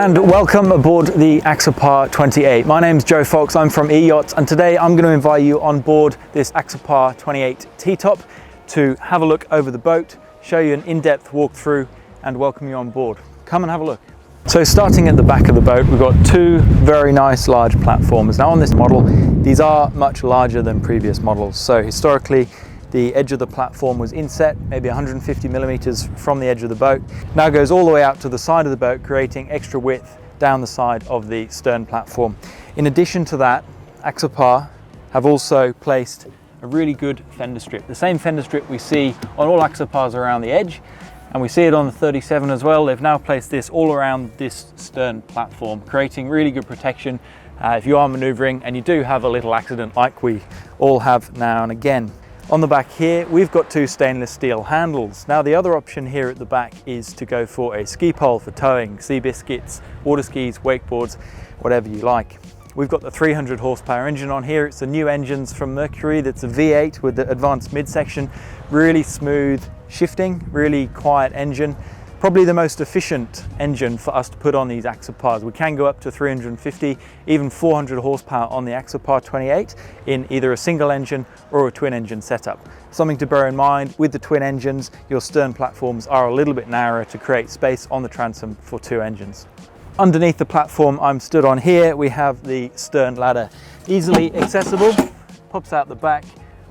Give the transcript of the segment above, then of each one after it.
and welcome aboard the Axopar 28. My name's Joe Fox, I'm from eYachts, and today I'm going to invite you on board this Axopar 28 T-top to have a look over the boat, show you an in-depth walkthrough and welcome you on board. Come and have a look. So starting at the back of the boat, we've got two very nice large platforms. Now on this model, these are much larger than previous models. So historically, the edge of the platform was inset, maybe 150 millimeters from the edge of the boat. Now goes all the way out to the side of the boat, creating extra width down the side of the stern platform. In addition to that, Axopar have also placed a really good fender strip. The same fender strip we see on all Axopars around the edge, and we see it on the 37 as well. They've now placed this all around this stern platform, creating really good protection if you are maneuvering and you do have a little accident like we all have now and again. On the back here, we've got two stainless steel handles. Now the other option here at the back is to go for a ski pole for towing, sea biscuits, water skis, wakeboards, whatever you like. We've got the 300 horsepower engine on here. It's the new engines from Mercury. That's a V8 with the advanced midsection, really smooth shifting, really quiet engine. Probably the most efficient engine for us to put on these Axopars. We can go up to 350, even 400 horsepower on the Axopar 28 in either a single engine or a twin engine setup. Something to bear in mind, with the twin engines, your stern platforms are a little bit narrower to create space on the transom for two engines. Underneath the platform I'm stood on here, we have the stern ladder. Easily accessible, pops out the back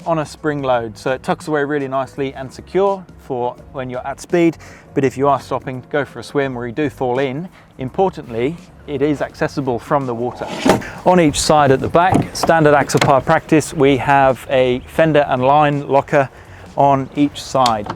on a spring load, so it tucks away really nicely and secure for when you're at speed. But if you are stopping to go for a swim or you do fall in, importantly, it is accessible from the water. On each side at the back, standard Axopar practice, we have a fender and line locker on each side.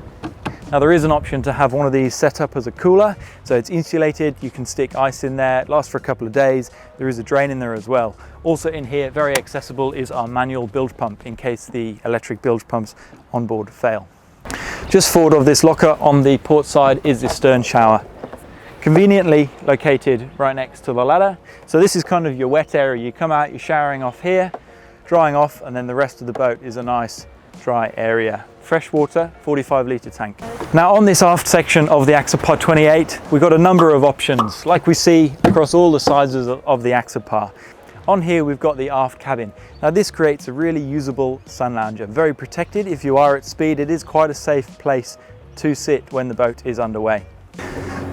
Now there is an option to have one of these set up as a cooler, so it's insulated, you can stick ice in there, it lasts for a couple of days. There is a drain in there as well. Also in here, very accessible, is our manual bilge pump in case the electric bilge pumps on board fail. Just forward of this locker on the port side is the stern shower. Conveniently located right next to the ladder. So this is kind of your wet area. You come out, you're showering off here, drying off, and then the rest of the boat is a nice dry area. Freshwater, 45 litre tank. Now on this aft section of the Axopar 28, we've got a number of options, like we see across all the sizes of the Axopar. On here we've got the aft cabin. Now this creates a really usable sun lounger, very protected. If you are at speed, it is quite a safe place to sit when the boat is underway.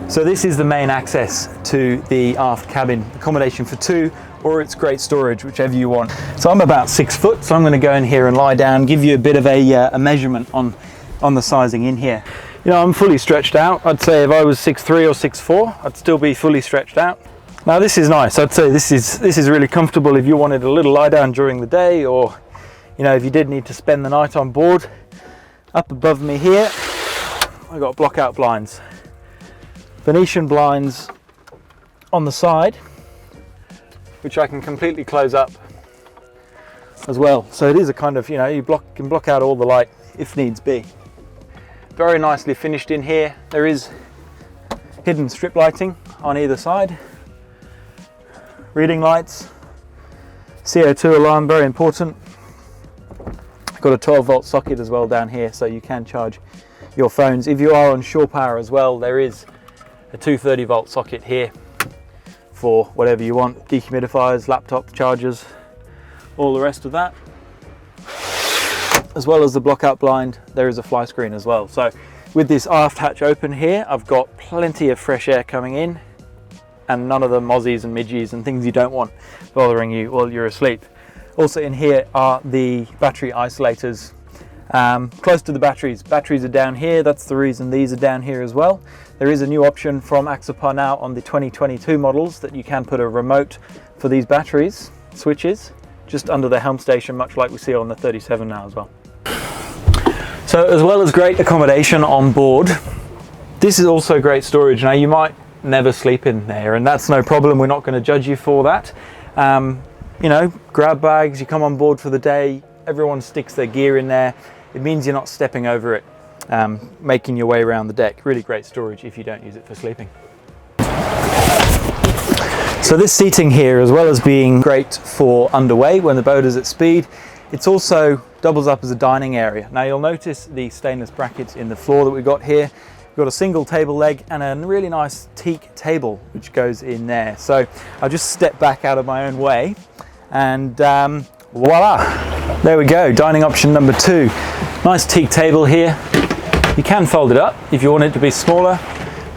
So this is the main access to the aft cabin, accommodation for two, or it's great storage, whichever you want. So I'm about 6 foot, so I'm going to go in here and lie down, give you a bit of a measurement on the sizing in here. You know, I'm fully stretched out. I'd say if I was 6'3" or 6'4", I'd still be fully stretched out. Now this is nice. I'd say this is really comfortable if you wanted a little lie down during the day, or you know, if you did need to spend the night on board. Up above me here, I've got block out blinds. Venetian blinds on the side, which I can completely close up as well. So it is a kind of, you know, you can block out all the light if needs be. Very nicely finished in here. There is hidden strip lighting on either side. Reading lights, CO2 alarm, very important. Got a 12-volt socket as well down here, so you can charge your phones. If you are on shore power as well, there is a 230-volt socket here for whatever you want, dehumidifiers, laptop chargers, all the rest of that. As well as the block out blind, there is a fly screen as well. So with this aft hatch open here, I've got plenty of fresh air coming in and none of the mozzies and midgies and things you don't want bothering you while you're asleep. Also in here are the battery isolators. Close to the batteries. Batteries are down here, that's the reason these are down here as well. There is a new option from Axopar now on the 2022 models that you can put a remote for these batteries, switches, just under the Helm Station, much like we see on the 37 now as well. So as well as great accommodation on board, this is also great storage. Now you might never sleep in there and that's no problem, we're not going to judge you for that. You know, grab bags, you come on board for the day, everyone sticks their gear in there. It means you're not stepping over it, making your way around the deck. Really great storage if you don't use it for sleeping. So this seating here, as well as being great for underway when the boat is at speed, it's also doubles up as a dining area. Now you'll notice the stainless brackets in the floor that we've got here. We've got a single table leg and a really nice teak table which goes in there. So I'll just step back out of my own way and voila, there we go, dining option number 2. Nice teak table here. You can fold it up if you want it to be smaller,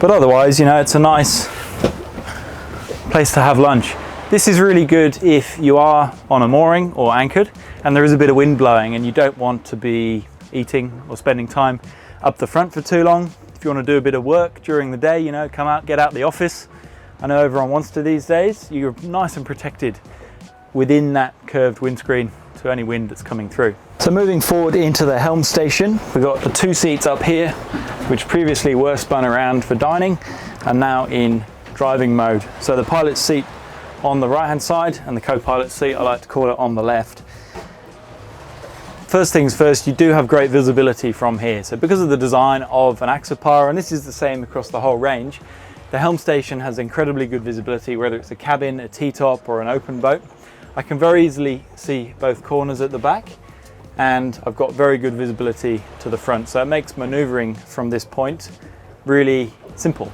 but otherwise, you know, it's a nice place to have lunch. This is really good if you are on a mooring or anchored and there is a bit of wind blowing and you don't want to be eating or spending time up the front for too long. If you want to do a bit of work during the day, you know, come out, get out the office. I know everyone wants to these days. You're nice and protected within that curved windscreen to any wind that's coming through. So moving forward into the Helm Station, we've got the 2 seats up here, which previously were spun around for dining and now in driving mode. So the pilot's seat on the right hand side and the co-pilot's seat, I like to call it, on the left. First things first, you do have great visibility from here. So because of the design of an Axopar, and this is the same across the whole range, the Helm Station has incredibly good visibility, whether it's a cabin, a T-top or an open boat. I can very easily see both corners at the back and I've got very good visibility to the front. So it makes maneuvering from this point really simple.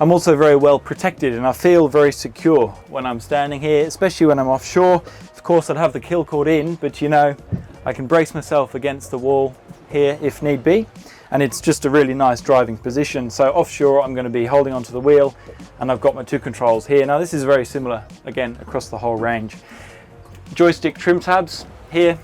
I'm also very well protected and I feel very secure when I'm standing here, especially when I'm offshore. Of course, I'd have the kill cord in, but you know, I can brace myself against the wall here if need be. And it's just a really nice driving position. So offshore, I'm going to be holding onto the wheel and I've got my 2 controls here. Now this is very similar, again, across the whole range. Joystick trim tabs here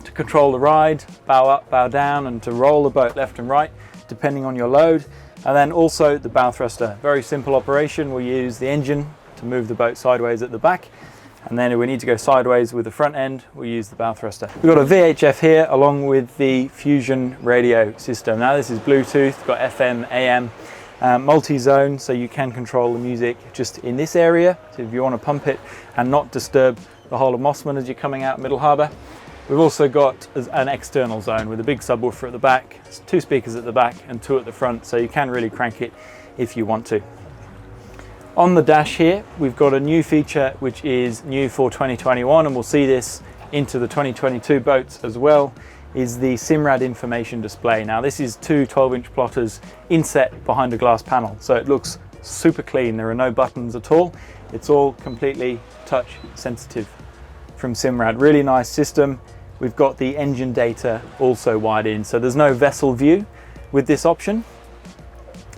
to control the ride, bow up, bow down, and to roll the boat left and right, depending on your load. And then also the bow thruster, very simple operation. We'll use the engine to move the boat sideways at the back. And then if we need to go sideways with the front end, we use the bow thruster. We've got a VHF here along with the Fusion radio system. Now this is Bluetooth, got FM, AM, multi-zone, so you can control the music just in this area. So if you want to pump it and not disturb the whole of Mossman as you're coming out Middle Harbour. We've also got an external zone with a big subwoofer at the back, 2 speakers at the back and 2 at the front, so you can really crank it if you want to. On the dash here, we've got a new feature which is new for 2021, and we'll see this into the 2022 boats as well, is the Simrad information display. Now this is 2 12-inch plotters inset behind a glass panel, so it looks super clean. There are no buttons at all. It's all completely touch sensitive from Simrad. Really nice system. We've got the engine data also wired in, so there's no vessel view with this option.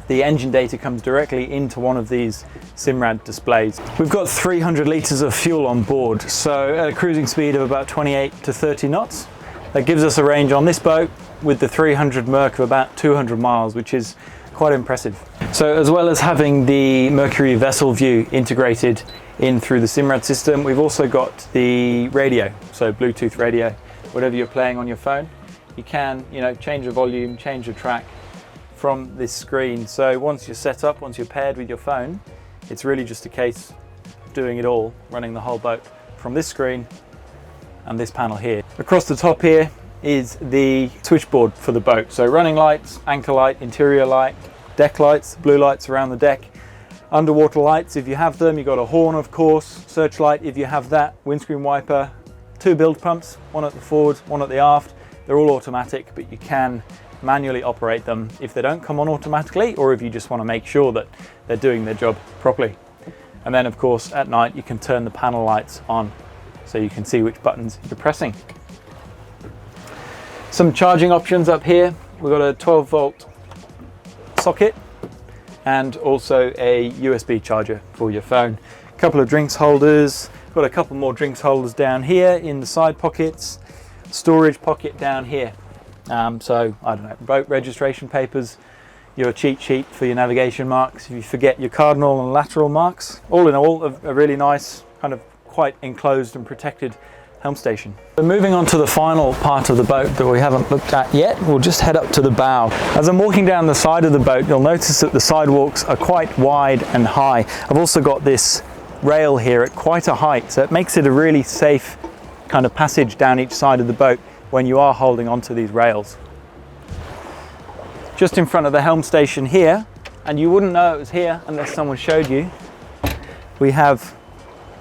The engine data comes directly into one of these Simrad displays. We've got 300 litres of fuel on board, so at a cruising speed of about 28 to 30 knots. That gives us a range on this boat with the 300 Merc of about 200 miles, which is quite impressive. So as well as having the Mercury vessel view integrated in through the Simrad system, we've also got the radio, so Bluetooth radio. Whatever you're playing on your phone, you can, you know, change the volume, change the track from this screen. So once you're set up, once you're paired with your phone, it's really just a case of doing it all, running the whole boat from this screen and this panel here. Across the top here is the switchboard for the boat. So running lights, anchor light, interior light, deck lights, blue lights around the deck, underwater lights if you have them. You've got a horn, of course, searchlight if you have that, windscreen wiper, 2 bilge pumps, one at the forward, one at the aft. They're all automatic, but you can manually operate them if they don't come on automatically, or if you just want to make sure that they're doing their job properly. And then of course at night you can turn the panel lights on so you can see which buttons you're pressing. Some charging options up here. We've got a 12-volt socket and also a USB charger for your phone. A couple of drinks holders. Got a couple more drinks holders down here in the side pockets. Storage pocket down here. So I don't know, boat registration papers, your cheat sheet for your navigation marks if you forget your cardinal and lateral marks. All in all, a really nice, kind of quite enclosed and protected Helm Station. So moving on to the final part of the boat that we haven't looked at yet, we'll just head up to the bow. As I'm walking down the side of the boat, you'll notice that the sidewalks are quite wide and high. I've also got this rail here at quite a height, so it makes it a really safe kind of passage down each side of the boat when you are holding onto these rails. Just in front of the Helm Station here, and you wouldn't know it was here unless someone showed you, we have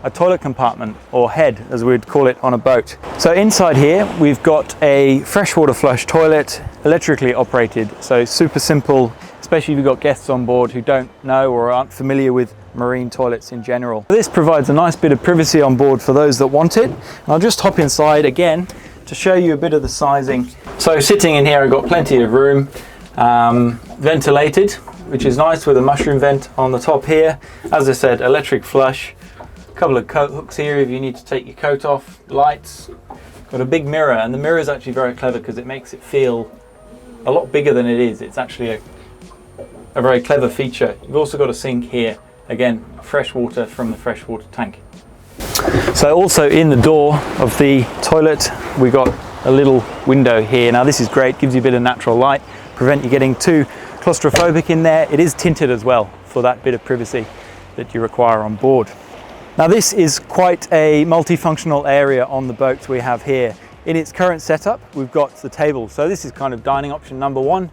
a toilet compartment, or head as we'd call it on a boat. So inside here we've got a freshwater flush toilet, electrically operated, so super simple, especially if you've got guests on board who don't know or aren't familiar with marine toilets in general. This provides a nice bit of privacy on board for those that want it. And I'll just hop inside again to show you a bit of the sizing. So sitting in here I've got plenty of room, ventilated, which is nice, with a mushroom vent on the top here. As I said, electric flush, a couple of coat hooks here if you need to take your coat off, lights, got a big mirror, and the mirror is actually very clever because it makes it feel a lot bigger than it is. It's actually a very clever feature. You've also got a sink here, again, fresh water from the freshwater tank. So also in the door of the toilet we got a little window here. Now this is great, gives you a bit of natural light, prevent you getting too claustrophobic in there. It is tinted as well for that bit of privacy that you require on board. Now this is quite a multifunctional area on the boat we have here. In its current setup we've got the table, so this is kind of dining option number one.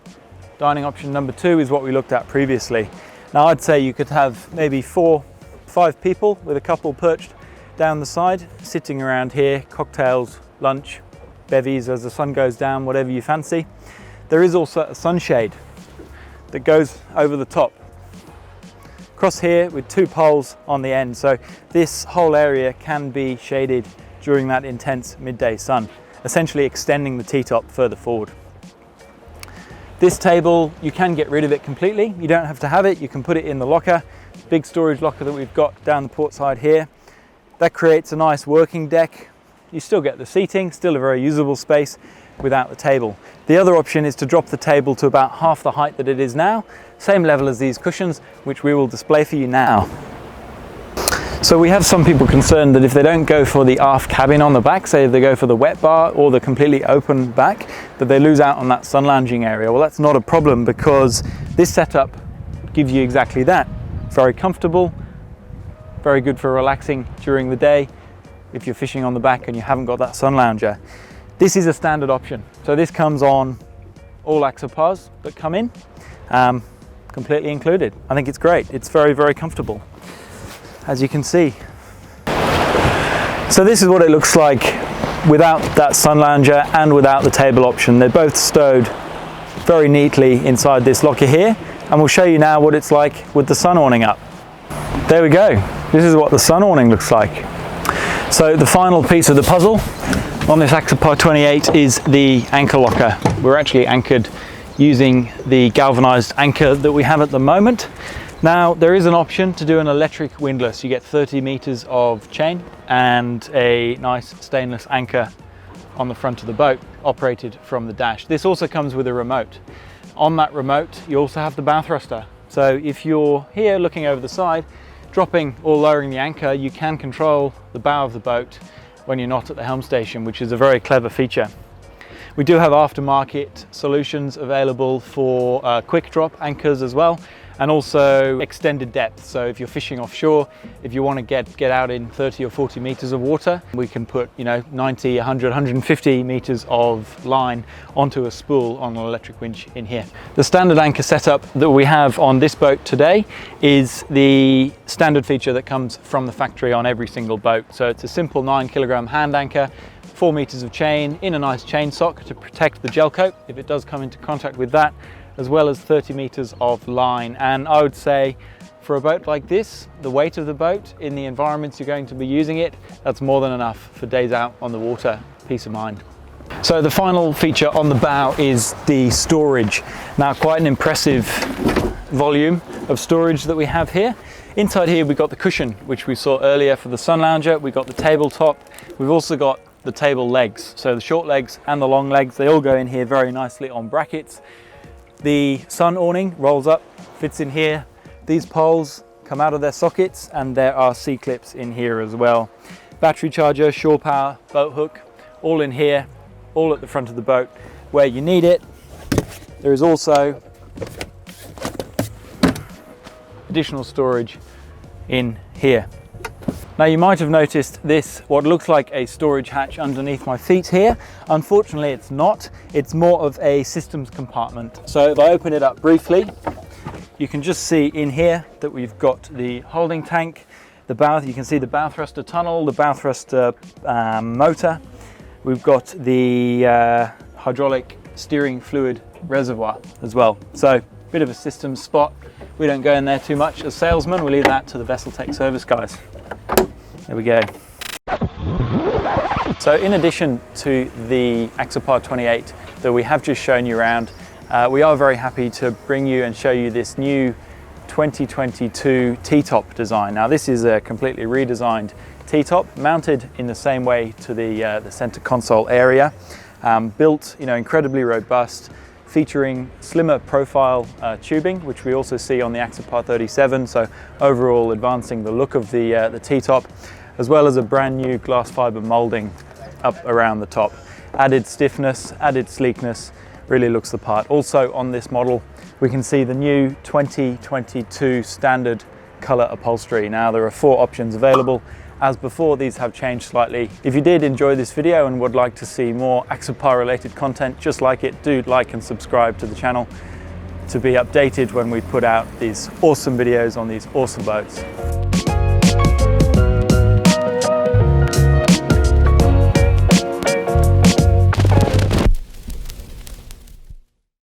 Dining option number two is what we looked at previously. Now I'd say you could have maybe 4-5 people with a couple perched down the side, sitting around here, cocktails, lunch, bevies as the sun goes down, whatever you fancy. There is also a sunshade that goes over the top across here with 2 poles on the end, so this whole area can be shaded during that intense midday sun, essentially extending the T-top further forward. This table, you can get rid of it completely. You don't have to have it. You can put it in the locker, big storage locker that we've got down the port side here. That creates a nice working deck. You still get the seating, still a very usable space without the table. The other option is to drop the table to about half the height that it is now, same level as these cushions, which we will display for you now. So we have some people concerned that if they don't go for the aft cabin on the back, say if they go for the wet bar or the completely open back, that they lose out on that sun lounging area. Well, that's not a problem because this setup gives you exactly that. Very comfortable, very good for relaxing during the day if you're fishing on the back and you haven't got that sun lounger. This is a standard option. So this comes on all Axopars that come in, completely included. I think it's great. It's very, very comfortable, as you can see. So this is what it looks like without that sun lounger and without the table option. They're both stowed very neatly inside this locker here, and we'll show you now what it's like with the sun awning up. There we go. This is what the sun awning looks like. So the final piece of the puzzle on this Axopar 28 is the anchor locker. We're actually anchored using the galvanized anchor that we have at the moment. Now there is an option to do an electric windlass. You get 30 meters of chain and a nice stainless anchor on the front of the boat, operated from the dash. This also comes with a remote. On that remote you also have the bow thruster. So if you're here looking over the side, dropping or lowering the anchor, you can control the bow of the boat when you're not at the helm station, which is a very clever feature. We do have aftermarket solutions available for quick drop anchors as well, and also extended depth. So if you're fishing offshore, if you want to get out in 30 or 40 meters of water, we can put 90, 100, 150 meters of line onto a spool on an electric winch in here. The standard anchor setup that we have on this boat today is the standard feature that comes from the factory on every single boat. So it's a simple 9-kilogram hand anchor, 4 meters of chain in a nice chain sock to protect the gel coat if it does come into contact with that, as well as 30 meters of line. And I would say for a boat like this, the weight of the boat in the environments you're going to be using it, that's more than enough for days out on the water, peace of mind. So the final feature on the bow is the storage. Now quite an impressive volume of storage that we have here. Inside here we've got the cushion, which we saw earlier for the sun lounger. We've got the tabletop. We've also got the table legs. So the short legs and the long legs, they all go in here very nicely on brackets. The sun awning rolls up, fits in here. These poles come out of their sockets, and there are C-clips in here as well. Battery charger, shore power, boat hook, all in here, all at the front of the boat where you need it. There is also additional storage in here. Now you might have noticed this, what looks like a storage hatch underneath my feet here. Unfortunately it's not, it's more of a systems compartment. So if I open it up briefly, you can just see in here that we've got the holding tank, The bow, you can see the bow thruster tunnel, the bow thruster motor. We've got the hydraulic steering fluid reservoir as well. So bit of a systems spot. We don't go in there too much as salesmen. We leave that to the Vessel Tech service guys. There we go. So in addition to the Axopar 28 that we have just shown you around, we are very happy to bring you and show you this new 2022 T-top design. Now this is a completely redesigned T-top, mounted in the same way to the center console area, built, incredibly robust, featuring slimmer profile tubing, which we also see on the Axopar 37. So overall advancing the look of the T-top, as well as a brand new glass fiber molding up around the top. Added stiffness, added sleekness, really looks the part. Also on this model, we can see the new 2022 standard color upholstery. Now there are 4 options available. As before, these have changed slightly. If you did enjoy this video and would like to see more Axopar related content just like it, do like and subscribe to the channel to be updated when we put out these awesome videos on these awesome boats.